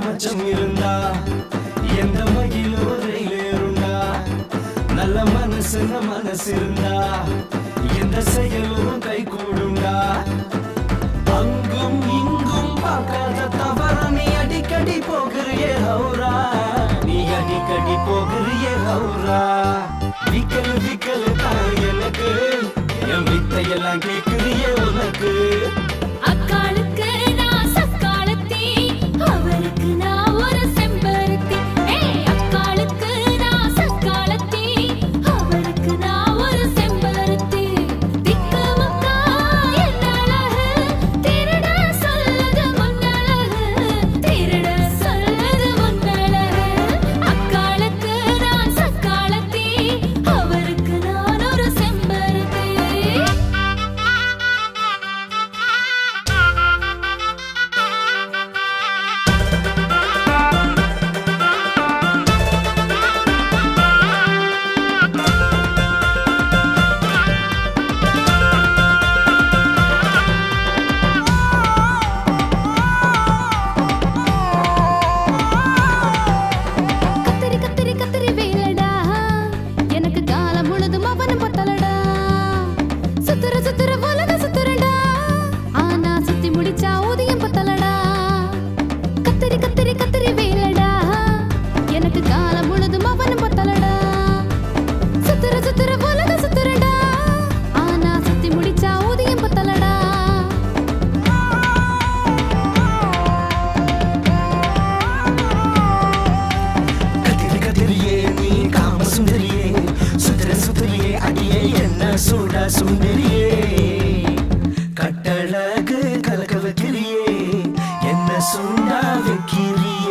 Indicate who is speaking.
Speaker 1: மச்சம் இருந்தா எந்த மகிழும் ரயிலேறுண்டா நல்ல மனசு இருந்தா எந்த செயலும் கை கூடுண்டா அங்கும் இங்கும் பார்க்காத தவற நீ அடிக்கடி போகிறியே ஹவுரா நீ அடிக்கடி போகிறியே ஹவுரா விக்கல் தான் எனக்கு என் வித்தையெல்லாம் கேட்கிறியே உனக்கு
Speaker 2: அக்காளுக்கு நான் சக்காலத்தி அவருக்கு நான் ஒரு செம்பருத்தி அக்காளுக்கு நான் சக்காலத்தி அவருக்கு நான் ஒரு செம்பருத்தி திக்கமுக்கா என்ன அழகு திருட சொல்லுது முன்னழகு திருட சொல்லுது முன்னழகு அக்காளுக்கு நான் சக்காலத்தி அவருக்கு நான் ஒரு செம்பருத்தி கத்திரி வேலடா எனக்கு காலம் முழுதும் அவனும் பத்தலடா சுத்துற உலக சுத்துறடா ஆனா சுத்தி முடிச்சா ஊதியம் பத்தலடா கத்திரி வேலடா எனக்கு காலம் முழுதும் அவனும் பத்தலடா சுத்துற உலக சுத்துறடா ஆனா சுத்தி முடிச்சா ஊதியம் பத்தலடா
Speaker 1: கத்திரியே நீ காம சுந்தரியே சுந்தரியே அடியே என்ன சூடா சுந்தரியே கட்டழகு கலக்க வைக்கிறியே என்ன சூடா வைக்கிறியே